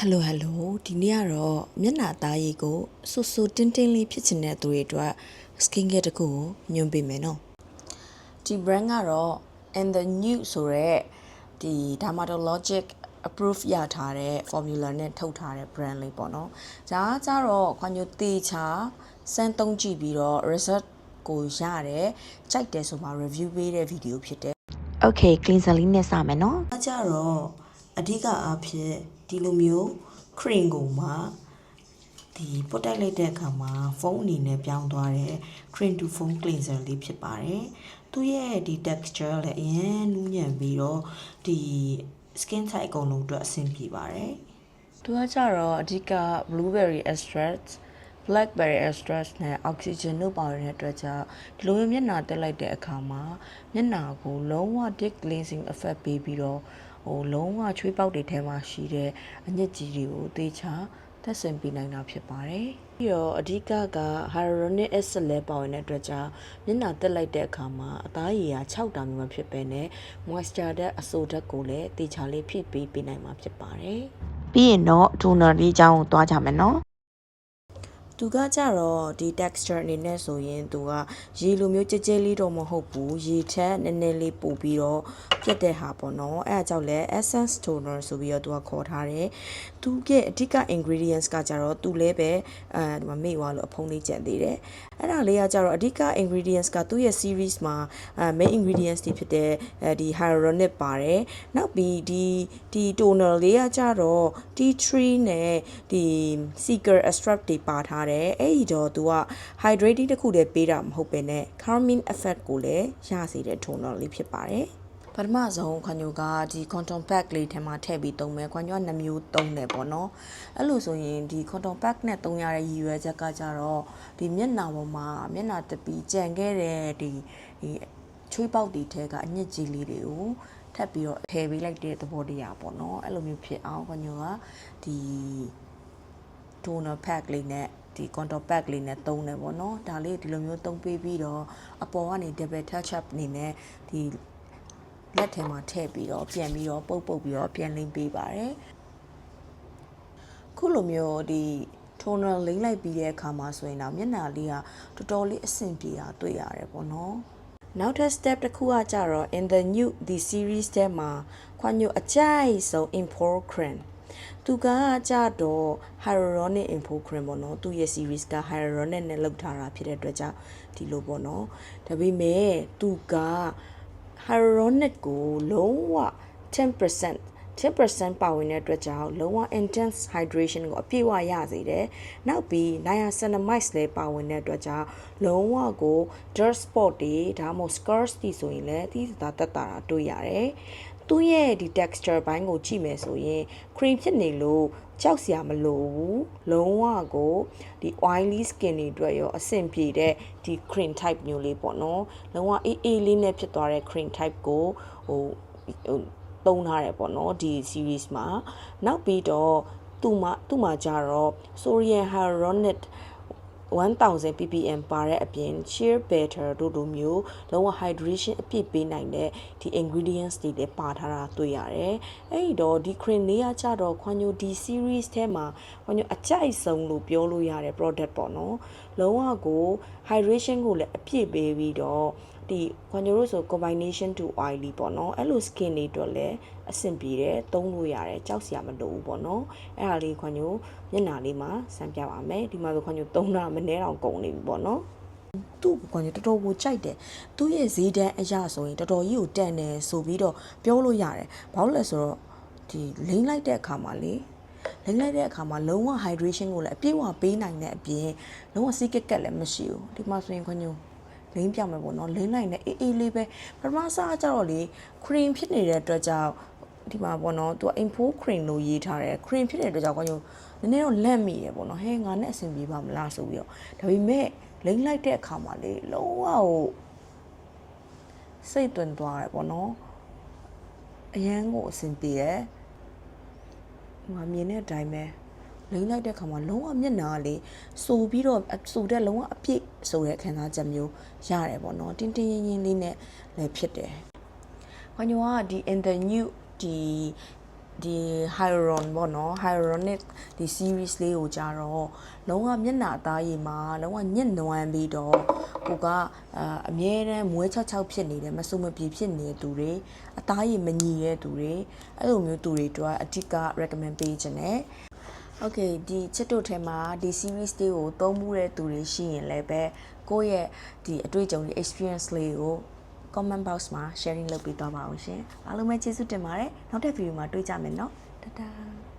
Hello ဒီနေ့ကတော့မျက်နှာသားရည်ကိုဆူတင်းတင်းလေးဖြစ်ချင်တဲ့သူတွေအတွက် skin care တစ်ခုကိုညွှန်ပေးမယ်နော်ဒီ brand ကတော့ and the new ဆိုရဲဒီ dermatologic approve ရထားတဲ့ formula နဲ့ထုတ်ထားတဲ့ brand လေးပေါ့နော်ဒါကကြတော့ခွန်ညိုတေချာစမ်းသုံးကြည့်ပြီးတော့ result ကိုရတယ်ကြိုက်တယ်ဆိုမှ review ပေးတဲ့ video ဖြစ်တယ် Okay cleanser လေးနဲ့စမယ်နော်။အားကြတော့အဓိကအားဖြင့်ဒီလိုမျိုး cream ကိုမှဒီပုတ်တိုက်လိုက်တဲ့အခါမှာဖုန်းအနေနဲ့ပြောင်းသွားတဲ့ cream to foam cleanser လေးဖြစ်ပါတယ်။သူ့ရဲ့ဒီ texture လည်းအရင်နူးညံ့ပြီးတော့ဒီ skin type အကုန်လုံးအတွက်အဆင်ပြေပါတယ်။သူကကြတော့အဓိက blueberry extract blackberry extract နဲ့ oxygen တို့ပါတဲ့အတွက်ကြောင့်ဒီလိုမျိုးမျက်နှာတက်လိုက်တဲ့အခါမှာမျက်နှာကိုလုံးဝ deep cleansing effect ပေးပြီးတော့လုံးဝချွေးပေါက်တွေထဲမှာရှိတဲ့အညစ်အကြေးတွေကိုသေချာသက်ဆင်ပေးနိုင်တာဖြစ်ပါတယ်။ပြီးတော့အဓိကက hyaluronic acid လည်းပါဝင်တဲ့အတွက်ကြောင့်မျက်နှာတက်လိုက်တဲ့အခါမှာအသားရည်က6တာမျိုးဖြစ်ပဲနဲ့ moisture ဓာတ်အဆိုဓာတ်ကိုလည်းသေချာလေးဖြည့်ပေးနိုင်မှာဖြစ်ပါတယ်။ပြီးရင်တော့ toner လေးအကြောင်းကိုသွားကြမယ်နော်။သူကကြတော့ဒီ texture အနေနဲ့ဆိုရင်သူကရေလိုမျိုးကြဲကြဲလေးတော့မဟုတ်ဘူးရေထက်နည်းနည်းလေးပို့ပြီးတော့ပြတ်တဲ့ဟာပေါ့နော်အဲအကြောင့်လဲ essence toner ဆိုပြီးတော့သူကခေါ်ထားတယ်သူရဲ့အဓိက ingredients ကကြတော့သူလည်းပဲဒီမှာမေ့သွားလို့အဖုံးလေးကျန်သေးတယ်အဲ့ဒါလေးကကြတော့အဓိက ingredients ကသူ့ရဲ့ series မှာmain ingredients တွေဖြစ်တဲ့ဒီ hyaluronic ပါတယ်နောက်ပြီးဒီ toner လေးကကြတော့ tea tree နဲ့ဒီ seeker extract တွေပါထားတယ်အဲ့ဒီတော့သူက hydrating တစ်ခုတည်းပေးတာမဟုတ်ပဲနဲ့ calming effect ကိုလည်းရစေတဲ့ toner လေးဖြစ်ပါတယ်ပထမဆုံးခွန်ညိုကဒီ cotton pack လေးထဲမှာထည့်ပြီးသုံးမယ်ခွန်ညိုက2မျိုးသုံးတယ်ပေါ့နော်အဲ့လိုဆိုရင်ဒီ cotton pack နဲ့သုံးရတဲ့ရည်ရွယ်ချက်ကကြတော့ဒီမျက်နှာပေါ်မှာမျက်နှာတပီကြံခဲ့တဲ့ဒီချွေးပေါက်တွေထဲကအညစ်အကြေးလေးတွေကိုထပ်ပြီးတော့ထည့်ပေးလိုက်တဲ့သဘောတရားပေါ့နော်အဲ့လိုမျိုးဖြစ်အောင်ခွန်ညိုကဒီ toner pack လေးနဲ့ဒီ contour pack လေးနဲ့သုံးတယ်ပေါ့နော်ဒါလေးဒီလိုမျိုးသုံးပေးပြီးတော့အပေါ်ကနေ double touch up အနေနဲ့ဒီလက်ထဲမှာထည့်ပြီးတော့ပြန်ပြီးတော့ပုတ်ပြီးတော့ပြန်လိမ့်ပေးပါတယ်ခုလိုမျိုးဒီ toner လိမ့်လိုက်ပြီးတဲ့အခါမှာဆိုရင်တော့မျက်နှာလေးကတော်တော်လေးအဆင်ပြေတာတွေ့ရတယ်ပေါ့နော်နောက်ထပ် step တစ်ခုကကြတော့ in the new the series ထဲမှာခွန်ညိုအကြိုက်ဆုံး info creamသူကကြတော့ hyaluronic info cream ပေါ့နော်သူရဲ့ series က hyaluronic နဲ့လုပ်ထားတာဖြစ်တဲ့အတွက်ကြောင့်ဒီလိုပေါ့နော်ဒါပေမဲ့သူက hyaluronic ကိုလုံးဝ 10% ပါဝင်တဲ့အတွက်ကြောင့်လုံးဝ intense hydration ကိုအပြည့်အဝရစေတယ်။နောက်ပြီး niacinamide လည်းပါဝင်တဲ့အတွက်ကြောင့်လုံးဝကို dark spot တွေဒါမှမဟုတ် scars တွေဆိုရင်လည်းသိသာတက်တာတွေ့ရတယ်။သူ့ရဲ့ဒီ texture ဘိုင်းကိုကြည့်မယ်ဆိုရင် cream ဖြစ်နေလို့ကြောက်စရာမလိုဘူးလုံးဝကိုဒီ oily skin တွေအတွက်ရောအဆင်ပြေတဲ့ဒီ cream type မျိုးလေးပေါ့နော်လုံးဝအေးလေးနဲ့ဖြစ်သွားတဲ့ cream type ကိုသုံးထားတယ်ပေါ့နော်ဒီ series မှာနောက်ပြီးတော့သူ့မှာကြတော့ sodium hyaluronic 1000 ppm ပါတဲ့အပြင် sheer butter တို့လိုမျိုးလုံးဝ hydration အပြည့်ပေးနိုင်တဲ့ဒီ ingredients တွေလည်းပါထားတာတွေ့ရတယ်။အဲ့တော့ဒီ cream လေးကကြတော့ခွန်ညိုဒီ series ထဲမှာခွန်ညိုအကြိုက်ဆုံးလို့ပြောလို့ရတဲ့ product ပေါ့နော်။လုံးဝကို hydration ကိုလည်းအပြည့်ပေးပြီးတော့ဒီခွန်ညိုတို့ဆို combination to oily ပေါ့နော်အဲ့လို skin တွေအတွက်လည်းအဆင်ပြေတယ်သုံးလို့ရတယ်ကြောက်စရာမလိုဘူးပေါ့နော်အဲ့ဒါလေးခွန်ညိုမျက်နှာလေးမှာစမ်းပြပါမယ်ဒီမှာဆိုခွန်ညိုသုံးတာမနှဲတော့ကုန်နေပြီပေါ့နော်သူ့ခွန်ညိုတော်တော်ကိုကြိုက်တယ်သူ့ရဲ့ဈေးတန်းအရဆိုရင်တော်တော်ကြီးကိုတန်တယ်ဆိုပြီးတော့ပြောလို့ရတယ်ဘာလို့လဲဆိုတော့ဒီလိမ့်လိုက်တဲ့အခါမှာလေလိမ့်လိုက်တဲ့အခါမှာလုံးဝ hydration ကိုလည်းအပြည့်အဝပေးနိုင်တဲ့အပြင်လုံးဝစီးကက်ကက်လည်းမရှိဘူးဒီမှာဆိုရင်ခွန်ညိုလိမ့်ပြမယ်ပေါ့နော်လိမ့်လိုက်နဲ့အေးလေးပဲပထမစားကြတော့လေ cream ဖြစ်နေတဲ့အတွက်ကြောင့်ဒီမှာပေါ့နော်သူက info cream လို့ရေးထားတယ် cream ဖြစ်တဲ့အတွက်ကြောင့်ကိုညိုနည်းနည်းတော့လက်မိရပေါ့နော်ဟဲငါနဲ့အဆင်ပြေပါမလားဆိုပြီးတော့ဒါပေမဲ့လိမ့်လိုက်တဲ့အခါမှာလေလုံးဝဟိုစိတ်သွင်းသွားတယ်ပေါ့နော်အရန်ကိုအဆင်ပြေတယ်ငါမြင်တဲ့အတိုင်းပဲလိမ့်လိုက်တဲ့ခါမှာလုံးဝမျက်နှာကလေစိုးပြီးတော့စိုးတဲ့လုံးဝအပြည့်ဆိုတဲ့ခံစားချက်မျိုးရတယ်ပေါ့နော်တင်းတင်းရင်းရင်းလေးနဲ့လည်းဖြစ်တယ်။ခွန်ညိုကဒီ in the new ဒီ ဒီ Hyaluron ပေါ့နော် Hyaluronic ဒီ series လေးကိုကြတော့လုံးဝမျက်နှာအသားရည်မှာလုံးဝညစ်နွမ်းပြီးတော့ကိုကအမြဲတမ်းမွေးချောက်ဖြစ်နေတယ်မဆုမပြေဖြစ်နေတဲ့သူတွေအသားရည်မညီတဲ့သူတွေအဲ့လိုမျိုးသူတွေအတွက်အဓိက recommend ပေးခြင်းနဲ့Okay ဒီချစ်တို့ထဲမှာဒီ series လေးကိုသုံးမှုတဲ့သူတွေရှိရင်လည်းပဲကိုယ့်ရဲ့ဒီအတွေ့အကြုံတွေ experience လေးကို comment box မှာ sharing လုပ်ပေးသွားပါအောင်ရှင်အားလုံးပဲကျေးဇူးတင်ပါတယ်နောက်တဲ့ video မှာတွေ့ကြမယ်နော်တတား